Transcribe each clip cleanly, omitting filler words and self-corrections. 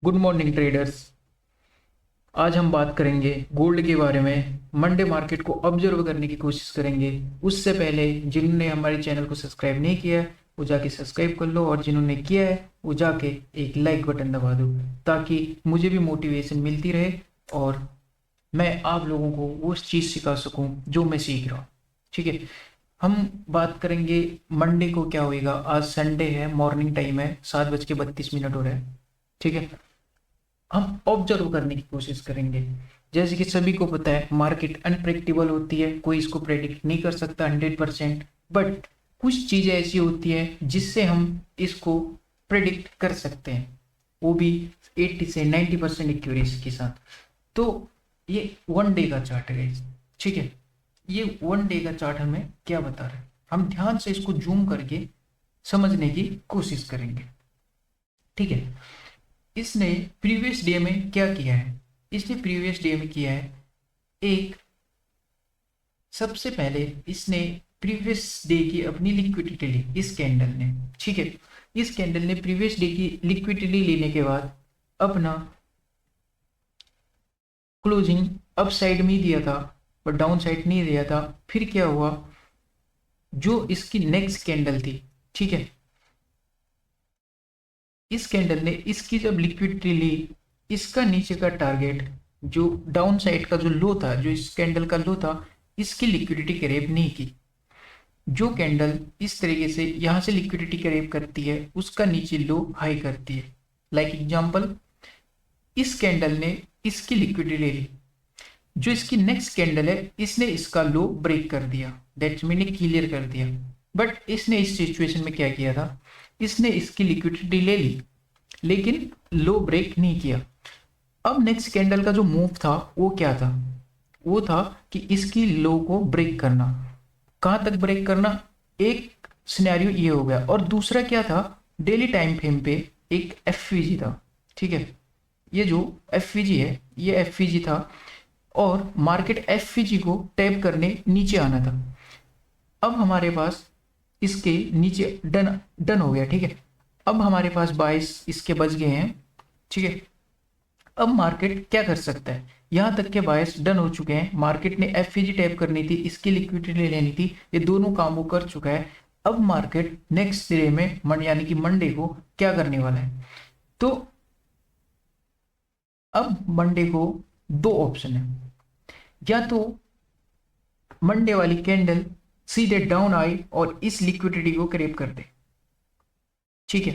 Good morning traders. आज हम बात करेंगे गोल्ड के बारे में। मंडे मार्केट को ऑब्जर्व करने की कोशिश करेंगे। उससे पहले जिन्होंने हमारे चैनल को सब्सक्राइब नहीं किया है वो जाके सब्सक्राइब कर लो, और जिन्होंने किया है वो जाके एक लाइक बटन दबा दो, ताकि मुझे भी मोटिवेशन मिलती रहे और मैं आप लोगों को वो चीज़ सिखा सकूं जो मैं सीख रहा हूँ। ठीक है, हम बात करेंगे मंडे को क्या होएगा। आज संडे है, मॉर्निंग टाइम है, 7:32 हो रहा है। ठीक है, हम ऑब्जर्व करने की कोशिश करेंगे। जैसे कि सभी को पता है मार्केट अनप्रेडिक्टेबल होती है, कोई इसको प्रेडिक्ट नहीं कर सकता 100%। बट कुछ चीज़ें ऐसी होती हैं जिससे हम इसको प्रेडिक्ट कर सकते हैं, वो भी 80 से 90% एक्यूरेसी के साथ। तो ये वन डे का चार्ट है। ठीक है, ये वन डे का चार्ट हमें क्या बता रहा है, हम ध्यान से इसको जूम करके समझने की कोशिश करेंगे। ठीक है, इसने प्रीवियस डे में क्या किया है। इसने प्रीवियस डे में किया है, एक सबसे पहले इसने प्रीवियस डे की अपनी लिक्विडिटी ली इस कैंडल ने। ठीक है, इस कैंडल ने प्रीवियस डे की लिक्विडिटी लेने के बाद अपना क्लोजिंग अप साइड में ही दिया था और डाउन साइड नहीं दिया था। फिर क्या हुआ, जो इसकी नेक्स्ट कैंडल थी, ठीक है, इस कैंडल ने इसकी जब लिक्विडिटी ली, इसका नीचे का टारगेट जो डाउन साइड का जो लो था, जो इस कैंडल का लो था, इसकी लिक्विडिटी करीब नहीं की। जो कैंडल इस तरीके से यहाँ से लिक्विडिटी करीब करती है उसका नीचे लो हाई करती है। लाइक एग्जांपल, इस कैंडल ने इसकी लिक्विडिटी ले ली, जो इसकी नेक्स्ट कैंडल है इसने इसका लो ब्रेक कर दिया, दैट्स मीन क्लियर कर दिया। बट इसने इस सिचुएशन में क्या किया था, इसने इसकी लिक्विडिटी ले ली लेकिन लो ब्रेक नहीं किया। अब नेक्स्ट कैंडल का जो मूव था वो क्या था, वो था कि इसकी लो को ब्रेक करना। कहाँ तक ब्रेक करना, एक सिनेरियो ये हो गया। और दूसरा क्या था, डेली टाइम फ्रेम पे एक एफ था। ठीक है, ये जो एफ है ये एफ था, और मार्केट एफ को टैप करने नीचे आना था। अब हमारे पास इसके नीचे डन डन हो गया। ठीक है, अब हमारे पास 22 इसके बच गए हैं। ठीक है, अब मार्केट क्या कर सकता है, यहाँ तक के बायस डन हो चुके हैं, मार्केट ने एफ टैप करनी थी, इसकी लिक्विडिटी लेनी थी, ये दोनों काम वो कर चुका है। अब मार्केट नेक्स्ट डे में यानी कि मंडे को क्या करने वाला है। तो अब मंडे को दो ऑप्शन है, या तो मंडे वाली कैंडल सीधे डाउन आई और इस लिक्विडिटी को करीब कर दे। ठीक है,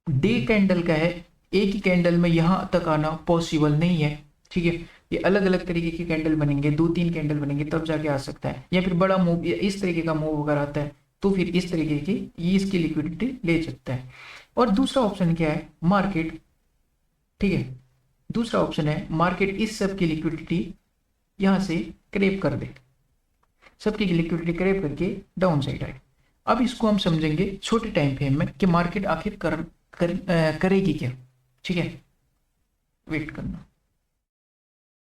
डे कैंडल का है, एक ही कैंडल में यहां तक आना पॉसिबल नहीं है। ठीक है, ये अलग अलग तरीके की कैंडल बनेंगे, दो तीन कैंडल बनेंगे तब जाके आ सकता है, या फिर बड़ा मूव या इस तरीके का मूव अगर आता है तो फिर इस तरीके की ये इसकी लिक्विडिटी ले सकता है। और दूसरा ऑप्शन क्या है, मार्केट, ठीक है, दूसरा ऑप्शन है मार्केट इस सब की लिक्विडिटी यहां से क्रेप कर दे, सबकी लिक्विडिटी क्रेप करके डाउन साइड आए। अब इसको हम समझेंगे छोटे टाइम फ्रेम में कि मार्केट आखिर करेगी क्या। ठीक है, वेट करना,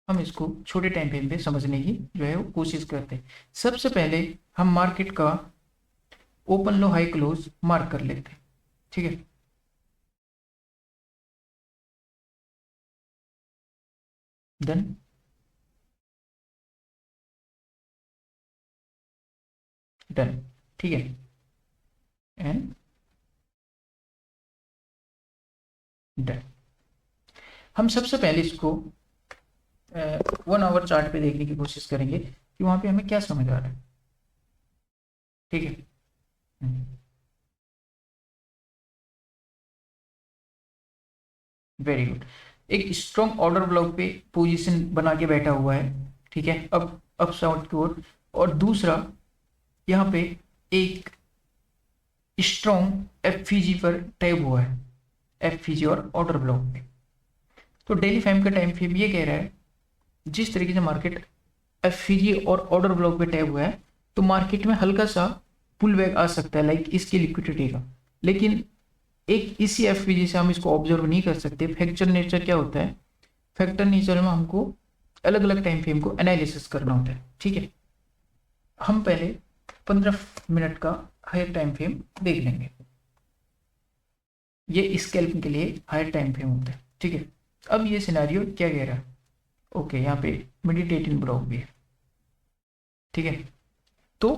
हम इसको छोटे टाइम फ्रेम पे समझने की जो है वो कोशिश करते हैं। सबसे पहले हम मार्केट का ओपन लो हाई क्लोज मार्क कर लेते हैं। ठीक है, डन, डन। ठीक है, एंड डन। हम सबसे पहले इसको 1 आवर चार्ट पे देखने की कोशिश करेंगे कि वहां पे हमें क्या समझ आ रहा है। ठीक है, वेरी गुड। एक स्ट्रॉन्ग ऑर्डर ब्लॉक पे पोजीशन बना के बैठा हुआ है। ठीक है, अब साउथ की ओर। और दूसरा यहाँ पे एक स्ट्रॉन्ग एफ पर टैब हुआ है, एफ और ऑर्डर ब्लॉक पे। तो डेली फाइव का टाइम फ्रेम ये कह रहा है, जिस तरीके से मार्केट एफ और ऑर्डर ब्लॉक पे टैब हुआ है तो मार्केट में हल्का सा पुल बैक आ सकता है, लाइक इसकी लिक्विडिटी का। लेकिन एक इसी एफ से हम इसको ऑब्जर्व नहीं कर सकते। फैक्चर नेचर क्या होता है, फैक्टर नेचर में हमको अलग अलग टाइम फ्रेम को एनालिसिस करना होता है। ठीक है, हम पहले 15 मिनट का हायर टाइम फ्रेम देख लेंगे। ये स्कैल्पिंग के लिए हायर टाइम फ्रेम होता है, ठीक है। अब ये सिनेरियो क्या कह रहा है, ओके, यहाँ पे मेडिटेटिंग ब्लॉक भी है, ठीक है। तो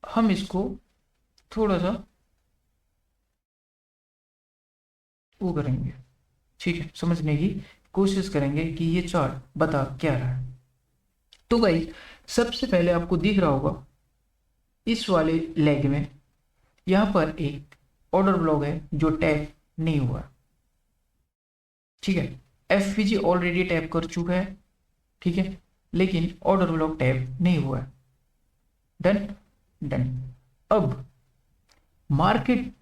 हम इसको थोड़ा सा वो करेंगे, ठीक है, समझने की कोशिश करेंगे कि ये चार्ट बता क्या रहा है। तो भाई सबसे पहले आपको दिख रहा होगा इस वाले लेग में यहाँ पर एक ऑर्डर ब्लॉक है जो टैप नहीं हुआ, ठीक है। एफवीजी ऑलरेडी टैप कर चुका है, ठीक है, लेकिन ऑर्डर ब्लॉक टैप नहीं हुआ है। Done done. अब मार्केट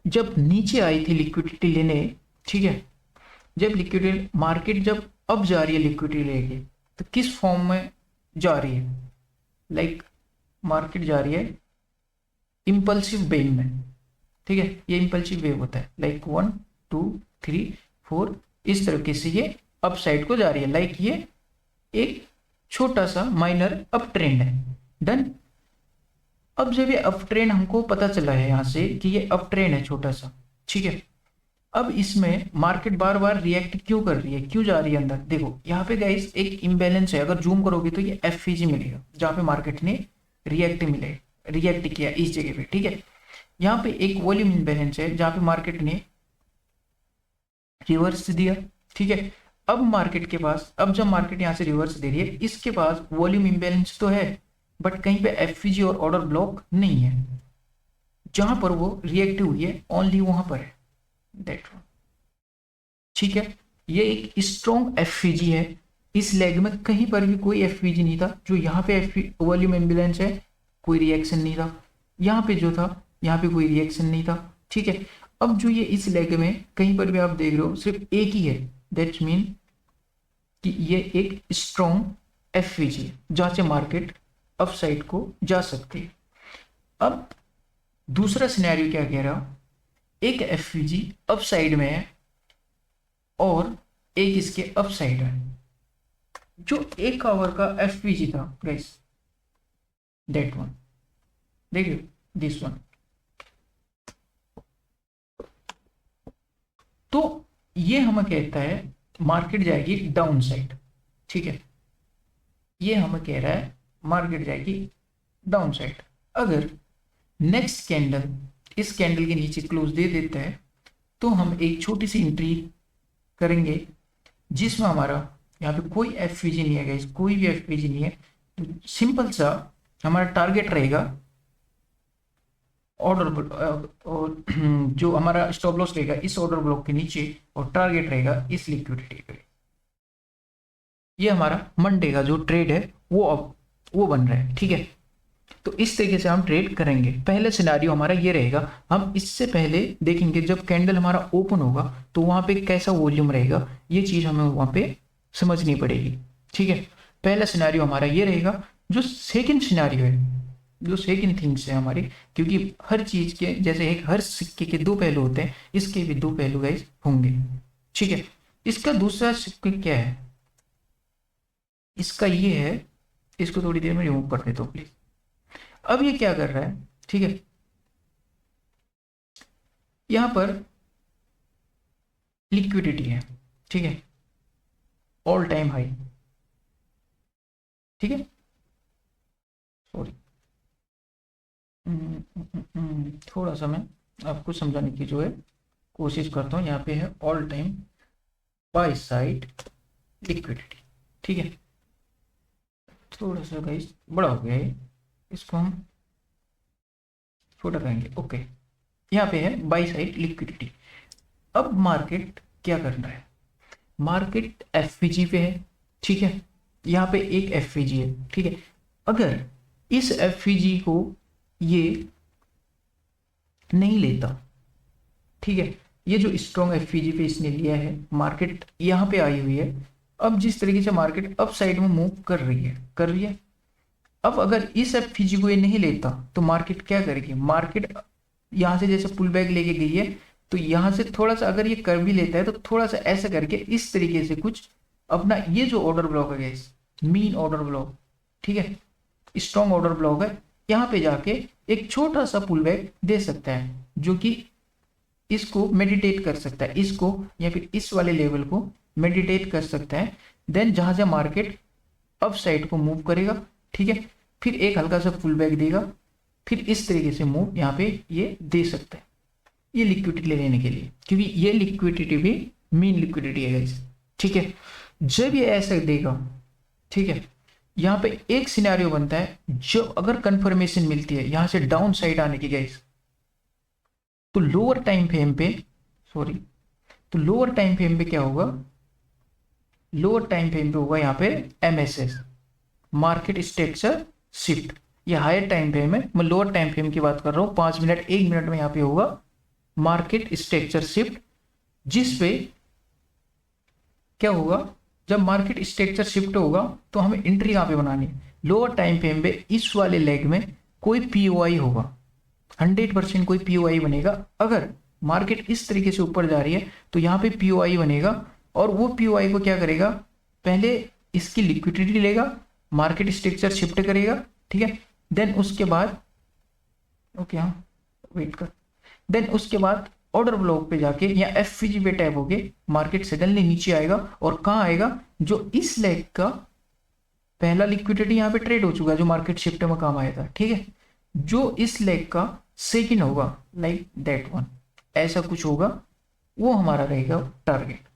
जब नीचे आई थी लिक्विडिटी लेने, ठीक है, जब लिक्विडिटी मार्केट जब अब जा रही है लिक्विडिटी लेके, तो किस फॉर्म में जा रही है, लाइक मार्केट जा रही है इम्पल्सिव वेव में, ठीक है। ये इम्पल्सिव वेव होता है लाइक 1 2 3 4, इस तरीके से ये अप साइड को जा रही है, लाइक ये एक छोटा सा माइनर अप ट्रेंड है। डन। अब जब ये अप ट्रेंड हमको पता चला है यहाँ से कि ये अप ट्रेंड है छोटा सा, ठीक है। अब इसमें मार्केट बार बार रिएक्ट क्यों कर रही है, क्यों जा रही है अंदर, देखो यहाँ पे गाइस एक इम्बैलेंस है। अगर जूम करोगे तो ये एफवीजी मिलेगा जहाँ पे मार्केट ने रिएक्ट किया इस जगह पे, ठीक है। यहाँ पे एक वॉल्यूम इम्बैलेंस है जहाँ पे मार्केट ने रिवर्स दिया, ठीक है। अब मार्केट के पास, अब जब मार्केट यहाँ से रिवर्स दे रही है, इसके पास वॉल्यूम इम्बैलेंस तो है, बट कहीं पे एफवीजी और ऑर्डर ब्लॉक नहीं है। जहां पर वो रिएक्टिव हुई है ओनली वहां पर है, दैट वन, ठीक है। ये एक स्ट्रॉन्ग एफवीजी है। इस लेग में कहीं पर भी कोई एफवीजी नहीं था। जो यहाँ पे वॉल्यूम इम्बैलेंस है, कोई रिएक्शन नहीं था। यहाँ पे जो था, यहाँ पे कोई रिएक्शन नहीं था, ठीक है। अब जो ये इस लेग में कहीं पर भी आप देख रहे हो सिर्फ एक ही है, दैट्स मीन कि ये एक स्ट्रॉन्ग एफवीजी है जहां से मार्केट अप साइड को जा सकती है। अब दूसरा सिनेरियो क्या कह रहा, एक एफवीजी अप साइड में है और एक इसके अप साइड है। जो 1 आवर का एफवीजी था गाइस, दैट वन, देखिए दिस वन, तो ये हमें कहता है मार्केट जाएगी डाउन साइड, ठीक है। ये हमें कह रहा है मार्केट जाएगी डाउन साइड। अगर नेक्स्ट कैंडल इस कैंडल के नीचे क्लोज दे देता है तो हम एक छोटी सी एंट्री करेंगे जिसमें हमारा यहाँ पे कोई एफवीजी नहीं है गाइस, कोई भी एफवीजी नहीं है। तो सिंपल सा हमारा टारगेट रहेगा ऑर्डर, और जो हमारा स्टॉप लॉस रहेगा इस ऑर्डर ब्लॉक के नीचे, और टारगेट रहेगा इस लिक्विडिटी पे। ये हमारा मंडे का जो ट्रेड है वो अब वो बन रहा है, ठीक है। तो इस तरीके से हम ट्रेड करेंगे। पहले सिनारियो हमारा ये रहेगा। हम इससे पहले देखेंगे जब कैंडल हमारा ओपन होगा तो वहां पे कैसा वॉल्यूम रहेगा, ये चीज हमें वहां पे समझनी पड़ेगी, ठीक है। पहला सिनारियो हमारा ये रहेगा। जो सेकंड सिनारियो है, जो सेकंड थिंग्स है हमारी, क्योंकि हर चीज के जैसे एक हर सिक्के के दो पहलू होते हैं, इसके भी दो पहलू गाइस होंगे, ठीक है। इसका दूसरा सिक्का क्या है, इसका ये है, इसको थोड़ी देर में रिमूव कर देता हूँ प्लीज। अब ये क्या कर रहा है, ठीक है, यहां पर लिक्विडिटी है, ठीक है, ऑल टाइम हाई, ठीक है। सॉरी, थोड़ा सा मैं आपको समझाने की जो है कोशिश करता हूँ। यहाँ पे है all time by side liquidity, ठीक है। थोड़ा सा गाइस बड़ा हो गया है, इसको हम छोटा करेंगे, ओके। यहाँ पे है बाई साइड लिक्विडिटी। अब मार्केट क्या करना है, मार्केट एफवीजी पे है, ठीक है। यहाँ पे एक एफवीजी है, ठीक है। अगर इस एफवीजी को ये नहीं लेता, ठीक है, ये जो स्ट्रॉन्ग एफवीजी पे इसने लिया है, मार्केट यहाँ पे आई हुई है। अब जिस तरीके से मार्केट अप साइड में मूव कर रही है, अब अगर इस एफवीजी को ये नहीं लेता तो मार्केट क्या करेगी, मार्केट यहाँ से जैसे पुल बैक लेके गई है, तो यहाँ से थोड़ा सा अगर ये कर भी लेता है तो थोड़ा सा ऐसा करके इस तरीके से कुछ अपना ये जो ऑर्डर ब्लॉक है, मीन ऑर्डर ब्लॉक, ठीक है, स्ट्रॉन्ग ऑर्डर ब्लॉक है, यहाँ पे जाके एक छोटा सा पुल बैक दे सकता है जो कि इसको मेडिटेट कर सकता है, इसको या फिर इस वाले लेवल को मेडिटेट कर सकता है। देन जहां से मार्केट अप साइड को मूव करेगा, ठीक है, फिर एक हल्का सा पुल बैक देगा, फिर इस तरीके से मूव यहाँ पे ये दे सकता है, ये लिक्विडिटी लेने के लिए, क्योंकि ये लिक्विडिटी भी मीन लिक्विडिटी है गाइस, ठीक है। जब ये ऐसा देगा, ठीक है, यहाँ पे एक सिनेरियो बनता है, जब अगर कंफर्मेशन मिलती है यहाँ से डाउन साइड आने की गाइस, तो लोअर टाइम फ्रेम पे, सॉरी, तो लोअर टाइम फ्रेम पे क्या होगा, लोअर टाइम फ्रेम पे होगा यहाँ पे एमएसएस, मार्केट स्ट्रक्चर शिफ्ट। ये हायर टाइम फ्रेम है, मैं लोअर टाइम फ्रेम की बात कर रहा हूँ, 5 मिनट 1 मिनट में यहाँ पे होगा मार्केट स्ट्रक्चर शिफ्ट, जिस पे क्या होगा, जब मार्केट स्ट्रक्चर शिफ्ट होगा तो हमें एंट्री कहाँ पे बनानी है, लोअर टाइम फ्रेम पे इस वाले लेग में कोई पीओआई होगा, 100% कोई पीओआई बनेगा। अगर मार्केट इस तरीके से ऊपर जा रही है तो यहाँ पे पीओआई बनेगा, और वो पीओआई को क्या करेगा, पहले इसकी लिक्विडिटी लेगा, मार्केट स्ट्रक्चर शिफ्ट करेगा, ठीक है, देन उसके बाद, ओके हाँ वेट कर, देन उसके बाद ऑर्डर ब्लॉक पे जाके या एफवीजी पे टैप होके मार्केट सडनली नीचे आएगा, और कहाँ आएगा, जो इस लेग का पहला लिक्विडिटी यहाँ पे ट्रेड हो चुका है, जो मार्केट शिफ्ट में काम आया था, ठीक है, जो इस लेग का सेकंड होगा, लाइक दैट वन, ऐसा कुछ होगा, वो हमारा रहेगा टारगेट।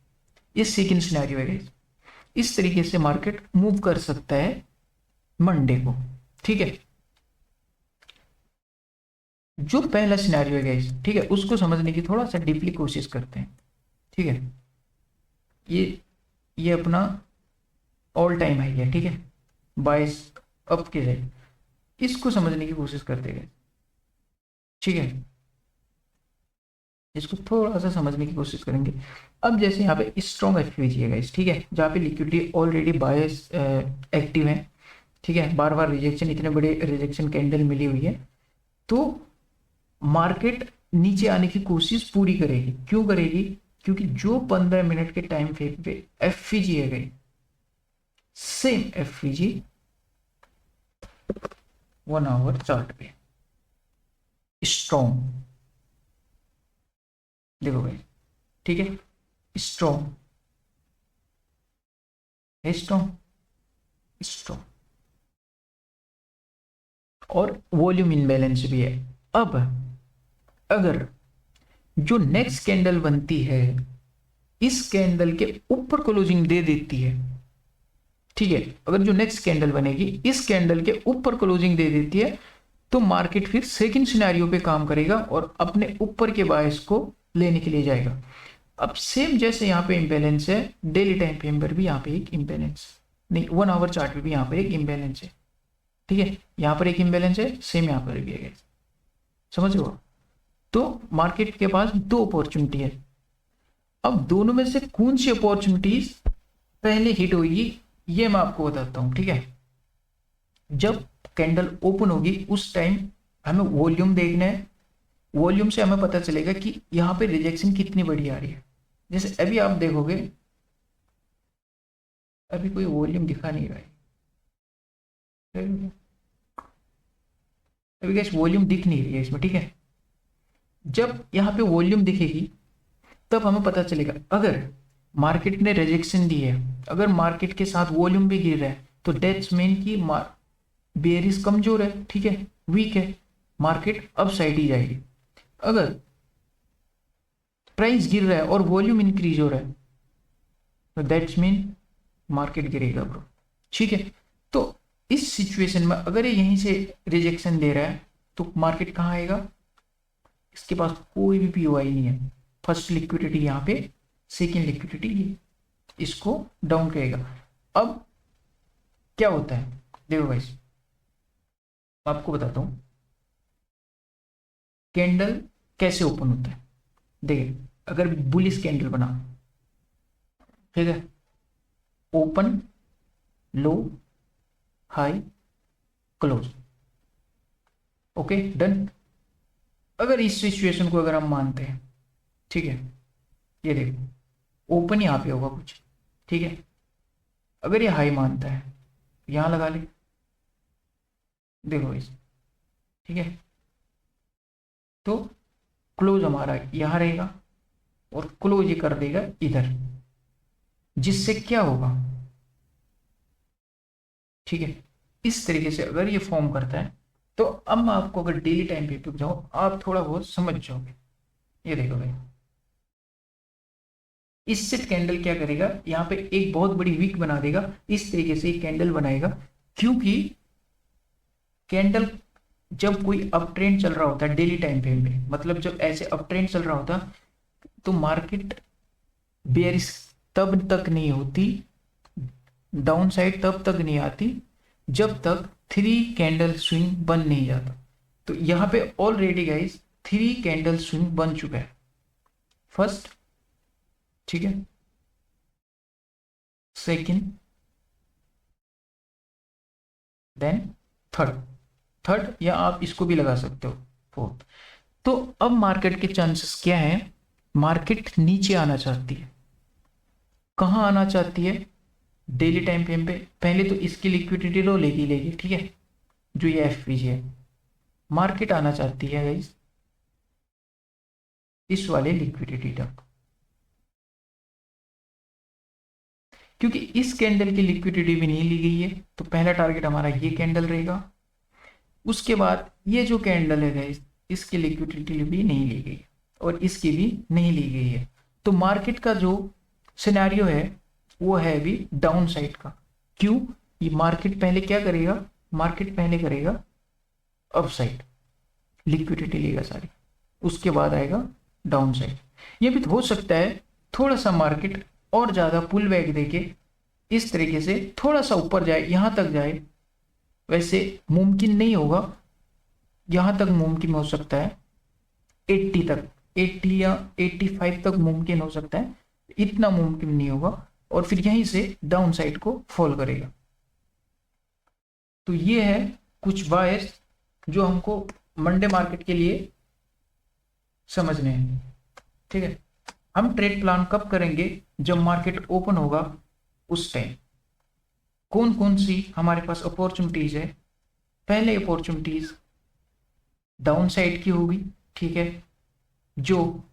ये सेकंड सिनेरियो है, इस तरीके से मार्केट मूव कर सकता है मंडे को, ठीक है। जो पहला सिनेरियो है गाइस, ठीक है, उसको समझने की थोड़ा सा डीपली कोशिश करते हैं, ठीक है। ये अपना ऑल टाइम हाई है, ठीक है, बाइस अप के साइड, इसको समझने की कोशिश करते हैं, ठीक है, इसको थोड़ा सा समझने की कोशिश करेंगे। अब जैसे यहाँ पे स्ट्रॉन्ग एफवीजी है गाइस, ठीक है, जहाँ पे लिक्विडिटी ऑलरेडी बायस एक्टिव है, ठीक है, बार बार रिजेक्शन, इतने बड़े रिजेक्शन कैंडल मिली हुई है, तो मार्केट नीचे आने की कोशिश पूरी करेगी। क्यों करेगी, क्योंकि जो 15 मिनट के टाइम फ्रेम पे एफवीजी है गई, सेम एफवीजी 1 आवर चार्ट पे स्ट्रॉन्ग, देखो भाई, ठीक है, स्ट्रॉन्ग है, स्ट्रॉन्ग स्ट्रॉन्ग, और वॉल्यूम इनबैलेंस भी है। अब अगर जो नेक्स्ट कैंडल बनती है इस कैंडल के ऊपर क्लोजिंग दे देती है, ठीक है, अगर जो नेक्स्ट कैंडल बनेगी इस कैंडल के ऊपर क्लोजिंग दे देती है, तो मार्केट फिर सेकंड सिनेरियो पे काम करेगा और अपने ऊपर के बायस को लेने के लिए जाएगा। अब सेम जैसे यहाँ पे इम्बैलेंस है, डेली टाइम फ्रेम पर भी यहाँ पे एक इम्बैलेंस, नहीं 1 आवर चार्ट पे भी यहाँ पर एक इम्बैलेंस है, ठीक है, यहाँ पर एक इम्बैलेंस है, सेम यहाँ पर भी है, समझ लो। तो मार्केट के पास दो अपॉर्चुनिटी है, अब दोनों में से कौन सी अपॉर्चुनिटीज पहले हिट होगी ये मैं आपको बताता हूं, ठीक है। जब कैंडल ओपन होगी उस टाइम हमें वॉल्यूम देखना है, वॉल्यूम से हमें पता चलेगा कि यहाँ पे रिजेक्शन कितनी बड़ी आ रही है। जैसे अभी आप देखोगे, अभी कोई वॉल्यूम दिखा नहीं रहा है, अभी गैस वॉल्यूम दिख नहीं रही है इसमें, ठीक है। जब यहाँ पे वॉल्यूम दिखेगी तब हमें पता चलेगा, अगर मार्केट ने रिजेक्शन दी है, अगर मार्केट के साथ वॉल्यूम भी गिर रहा है, तो डेट्स मीन की बेयरिश कमजोर है, ठीक है, वीक है, मार्केट अप साइड ही जाएगी। अगर प्राइस गिर रहा है और वॉल्यूम इंक्रीज हो रहा है, तो दैट्स मीन मार्केट गिरेगा ब्रो, ठीक है। तो इस सिचुएशन में अगर ये यहीं से रिजेक्शन दे रहा है तो मार्केट कहाँ आएगा, इसके पास कोई भी पीओआई नहीं है, फर्स्ट लिक्विडिटी यहाँ पे, सेकेंड लिक्विडिटी ये, इसको डाउन करेगा। अब क्या होता है, देखो भाई आपको बताता हूं कैंडल कैसे ओपन होता है। देखिए अगर बुलिश कैंडल बना, ठीक है, ओपन, लो, हाई, क्लोज, ओके डन। अगर इस सिचुएशन को अगर हम मानते हैं, ठीक है, ये देखो ओपन यहाँ पे होगा कुछ, ठीक है, अगर ये हाई मानता है यहां लगा ले, देखो इस, ठीक है, तो क्लोज हमारा यहाँ रहेगा और क्लोज ये कर देगा इधर, जिससे क्या होगा, ठीक है। इस तरीके से अगर ये फॉर्म करता है तो अब मैं आपको अगर डेली टाइम पे जाऊं आप थोड़ा बहुत समझ जाओगे। ये देखो भाई, इससे कैंडल क्या करेगा, यहाँ पे एक बहुत बड़ी विक बना देगा, इस तरीके से एक कैंडल बनाएगा। क्योंकि कैंडल जब कोई अप ट्रेंड चल रहा होता है डेली टाइम फ्रेम में, मतलब जब ऐसे अप ट्रेंड चल रहा होता तो मार्केट बेयरिश तब तक नहीं होती, डाउन साइड तब तक नहीं आती जब तक 3 कैंडल स्विंग बन नहीं जाता। तो यहाँ पे ऑलरेडी गाइस 3 कैंडल स्विंग बन चुका है, फर्स्ट, ठीक है, सेकंड, देन थर्ड, या आप इसको भी लगा सकते हो फोर्थ। तो अब मार्केट के चांसेस क्या है, मार्केट नीचे आना चाहती है। कहाँ आना चाहती है, डेली टाइम फ्रेम पे पहले तो इसकी लिक्विडिटी लो लेगी, ठीक है, जो ये एफपीजी है। मार्केट आना चाहती है गाइस इस वाले लिक्विडिटी तक, क्योंकि इस कैंडल की लिक्विडिटी भी नहीं ली गई है। तो पहला टारगेट हमारा ये कैंडल रहेगा। उसके बाद ये जो कैंडल है गाइस, इसकी लिक्विडिटी भी नहीं ली गई और इसकी भी नहीं ली गई है। तो मार्केट का जो सिनेरियो है वो है अभी डाउन साइड का। क्यों, ये मार्केट पहले क्या करेगा, मार्केट पहले करेगा अप साइड, लिक्विडिटी लेगा सारी, उसके बाद आएगा डाउन साइड। ये भी हो सकता है थोड़ा सा मार्केट और ज़्यादा पुल बैक देके इस तरीके से थोड़ा सा ऊपर जाए, यहाँ तक जाए। वैसे मुमकिन नहीं होगा, यहाँ तक मुमकिन हो सकता है 80 तक, 80 या 85 तक मुमकिन हो सकता है, इतना मुमकिन नहीं होगा। और फिर यहीं से डाउन साइड को फॉल करेगा। तो ये है कुछ बायर्स जो हमको मंडे मार्केट के लिए समझने हैं, ठीक है। हम ट्रेड प्लान कब करेंगे, जब मार्केट ओपन होगा उस टाइम। कौन कौन सी हमारे पास अपॉर्चुनिटीज है, पहले अपॉर्चुनिटीज डाउन साइड की होगी, ठीक है, जो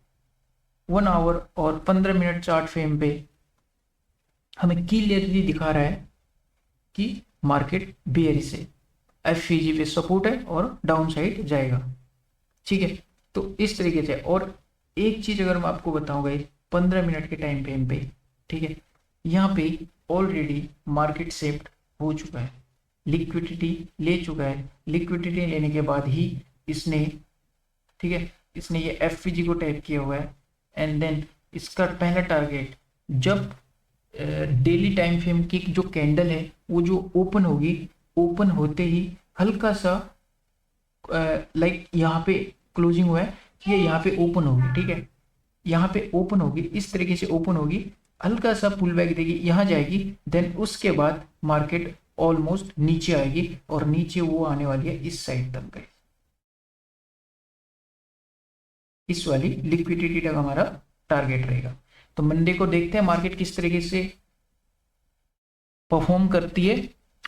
1 आवर और 15 मिनट चार्ट फ्रेम पे हमें क्लियरली दिखा रहा है कि मार्केट बेयरिश है, एफईजी पे सपोर्ट है और डाउन साइड जाएगा, ठीक है। तो इस तरीके से, और एक चीज अगर मैं आपको बताऊंगा 15 मिनट के टाइम फ्रेम पे, ठीक है, यहाँ पे ऑलरेडी मार्केट शिफ्ट हो चुका है, लिक्विडिटी ले चुका है। लिक्विडिटी लेने के बाद ही इसने, ठीक है, इसने ये एफईजी को टैप किया हुआ है। एंड देन इसका पहला टारगेट जब डेली टाइम फ्रेम की जो कैंडल है वो जो ओपन होगी, ओपन होते ही हल्का सा लाइक यहाँ पे क्लोजिंग हुआ है, ये यहाँ पे ओपन होगी, ठीक है, यहाँ पे ओपन होगी, इस तरीके से ओपन होगी, हल्का सा पुल बैक देगी, यहाँ जाएगी, देन उसके बाद मार्केट ऑलमोस्ट नीचे आएगी और नीचे वो आने वाली है इस साइड तक गई, इस वाली लिक्विडिटी तक हमारा टारगेट रहेगा। तो मंडे को देखते हैं मार्केट किस तरीके से परफॉर्म करती है।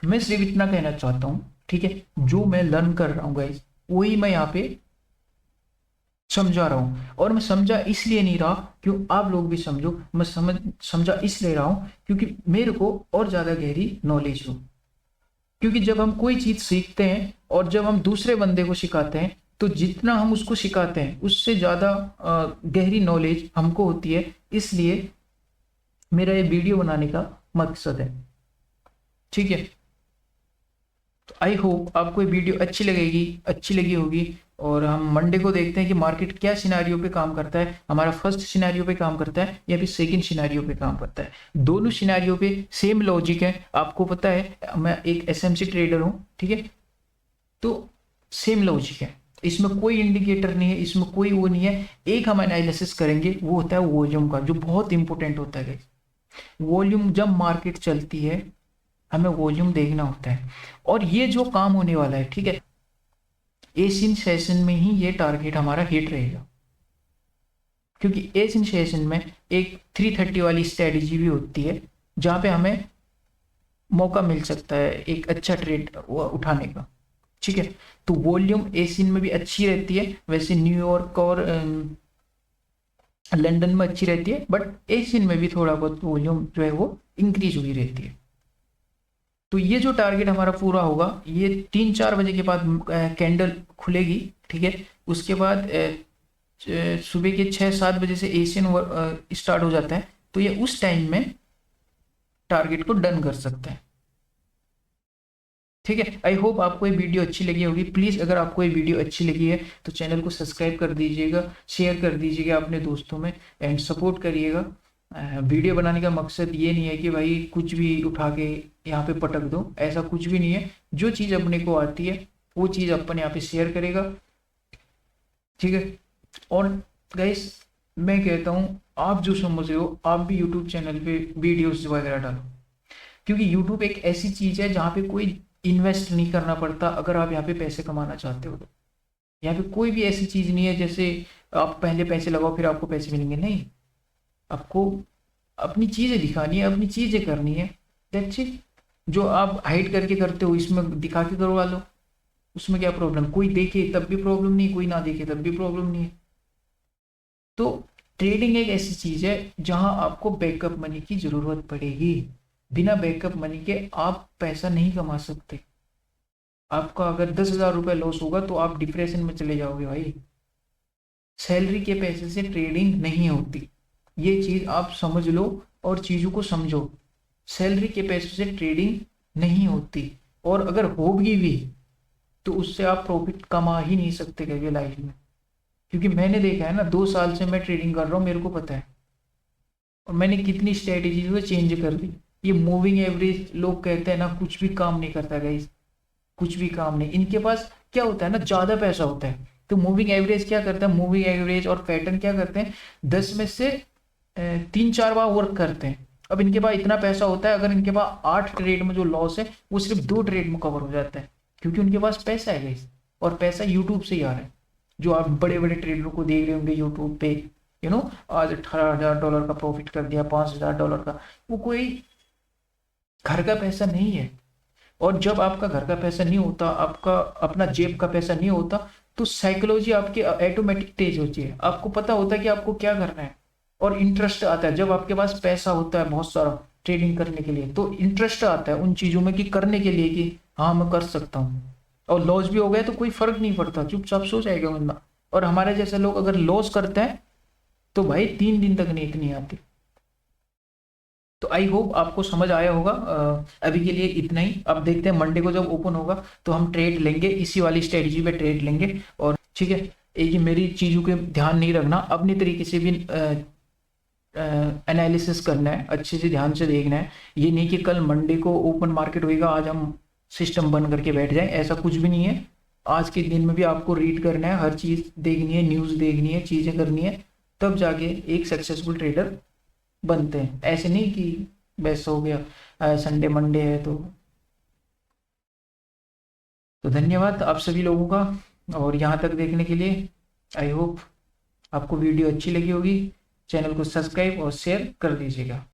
मैं सिर्फ इतना कहना चाहता हूं, ठीक है, जो मैं लर्न कर रहा हूं गाइस वही मैं यहाँ पे समझा रहा हूं। और मैं समझा इसलिए नहीं रहा क्यों आप लोग भी समझो, मैं समझा इसलिए रहा हूं क्योंकि मेरे को और ज्यादा गहरी नॉलेज हो। क्योंकि जब हम कोई चीज सीखते हैं और जब हम दूसरे बंदे को सिखाते हैं तो जितना हम उसको सिखाते हैं उससे ज़्यादा गहरी नॉलेज हमको होती है। इसलिए मेरा ये वीडियो बनाने का मकसद है, ठीक है। तो आई होप आपको ये वीडियो अच्छी लगी होगी। और हम मंडे को देखते हैं कि मार्केट क्या सिनेरियो पे काम करता है, हमारा फर्स्ट सिनेरियो पे काम करता है या फिर सेकंड सिनेरियो पे काम करता है। दोनों सिनेरियो पे सेम लॉजिक है, आपको पता है मैं एक एसएमसी ट्रेडर हूँ, ठीक है, तो सेम लॉजिक है, इसमें कोई इंडिकेटर नहीं है, इसमें कोई वो नहीं है। एक हम एनालिसिस करेंगे वो होता है वॉल्यूम का, जो बहुत इंपॉर्टेंट होता है। वॉल्यूम जब मार्केट चलती है हमें वॉल्यूम देखना होता है। और ये जो काम होने वाला है, ठीक है, एशियन सेशन में ही ये टारगेट हमारा हिट रहेगा, क्योंकि एशियन सेशन में एक 330 वाली स्ट्रेटेजी भी होती है जहां पे हमें मौका मिल सकता है एक अच्छा ट्रेड उठाने का, ठीक है। तो वॉल्यूम एशियन में भी अच्छी रहती है, वैसे न्यूयॉर्क और लंदन में अच्छी रहती है, बट एशियन में भी थोड़ा बहुत वॉल्यूम जो है वो इंक्रीज हुई रहती है। तो ये जो टारगेट हमारा पूरा होगा, ये 3-4 बजे के बाद कैंडल खुलेगी, ठीक है। उसके बाद सुबह के 6-7 बजे से एशियन स्टार्ट हो जाता है, तो ये उस टाइम में टारगेट को डन कर सकते हैं, ठीक है। आई होप आपको ये वीडियो अच्छी लगी होगी। प्लीज़ अगर आपको ये वीडियो अच्छी लगी है तो चैनल को सब्सक्राइब कर दीजिएगा, शेयर कर दीजिएगा अपने दोस्तों में, एंड सपोर्ट करिएगा। वीडियो बनाने का मकसद ये नहीं है कि भाई कुछ भी उठा के यहाँ पे पटक दो, ऐसा कुछ भी नहीं है। जो चीज़ अपने को आती है वो चीज़ अपन यहाँ पे शेयर करेगा, ठीक है। और गाइस मैं कहता हूँ, आप जो समझ रहे हो आप भी यूट्यूब चैनल पे वीडियोस वगैरह डालो, क्योंकि यूट्यूब एक ऐसी चीज़ है जहाँ पे कोई इन्वेस्ट नहीं करना पड़ता अगर आप यहाँ पे पैसे कमाना चाहते हो तो। यहाँ पे कोई भी ऐसी चीज़ नहीं है जैसे आप पहले पैसे लगाओ फिर आपको पैसे मिलेंगे, नहीं। आपको अपनी चीज़ें दिखानी है, अपनी चीज़ें करनी है, दैट्स इट। जो आप हाइड करके करते हो इसमें दिखा के करवा लो, उसमें क्या प्रॉब्लम, कोई देखे तब भी प्रॉब्लम नहीं, कोई ना देखे तब भी प्रॉब्लम नहीं है। तो ट्रेडिंग एक ऐसी चीज़ है जहां आपको बैकअप मनी की ज़रूरत पड़ेगी। बिना बैकअप मनी के आप पैसा नहीं कमा सकते। आपका अगर 10,000 रुपये लॉस होगा तो आप डिप्रेशन में चले जाओगे भाई। सैलरी के पैसे से ट्रेडिंग नहीं होती, ये चीज़ आप समझ लो और चीज़ों को समझो। सैलरी के पैसे से ट्रेडिंग नहीं होती, और अगर होगी भी तो उससे आप प्रॉफिट कमा ही नहीं सकते कभी लाइफ में। क्योंकि मैंने देखा है ना, 2 साल से मैं ट्रेडिंग कर रहा हूँ, मेरे को पता है, और मैंने कितनी स्ट्रेटेजी को चेंज कर दी। ये मूविंग एवरेज लोग कहते हैं ना, कुछ भी काम नहीं करता गाइस, कुछ भी काम नहीं। इनके पास क्या होता है ना, ज़्यादा पैसा होता है, तो मूविंग एवरेज क्या करता है, मूविंग एवरेज और पैटर्न क्या करते हैं, 10 में से 3-4 बार वर्क करते हैं। अब इनके पास इतना पैसा होता है, अगर इनके पास 8 ट्रेड में जो लॉस है वो सिर्फ 2 ट्रेड में कवर हो जाता है, क्योंकि उनके पास पैसा है गाइस, और पैसा यूट्यूब से ही आ रहा है। जो आप बड़े बड़े ट्रेडर को देख रहे होंगे यूट्यूब पे, आज $18,000 का प्रॉफिट कर दिया, $5,000 का, वो कोई घर का पैसा नहीं है। और जब आपका घर का पैसा नहीं होता, आपका अपना जेब का पैसा नहीं होता, तो साइकोलॉजी आपकी ऑटोमेटिक तेज होती है, आपको पता होता है कि आपको क्या करना है, और इंटरेस्ट आता है। जब आपके पास पैसा होता है बहुत सारा ट्रेडिंग करने के लिए, तो इंटरेस्ट आता है उन चीज़ों में कि करने के लिए, कि हाँ मैं कर सकता हूँ। और लॉस भी हो गया तो कोई फर्क नहीं पड़ता, चुपचाप सो जाएगा बंदा। और हमारे जैसे लोग अगर लॉस करते हैं तो भाई 3 दिन तक नींद नहीं आती। तो आई होप आपको समझ आया होगा। अभी के लिए इतना ही। अब देखते हैं मंडे को जब ओपन होगा तो हम ट्रेड लेंगे, इसी वाली स्ट्रेटजी पे ट्रेड लेंगे। और ठीक है, ये मेरी चीज़ों के ध्यान नहीं रखना, अपनी तरीके से भी एनालिसिस करना है, अच्छे से ध्यान से देखना है। ये नहीं कि कल मंडे को ओपन मार्केट होएगा आज हम सिस्टम बंद करके बैठ जाएं, ऐसा कुछ भी नहीं है। आज के दिन में भी आपको रीड करना है, हर चीज़ देखनी है, न्यूज़ देखनी है, चीज़ें करनी है, तब जाके एक सक्सेसफुल ट्रेडर बनते हैं। ऐसे नहीं कि बस हो गया संडे मंडे है तो धन्यवाद आप सभी लोगों का, और यहाँ तक देखने के लिए। आई होप आपको वीडियो अच्छी लगी होगी। चैनल को सब्सक्राइब और शेयर कर दीजिएगा।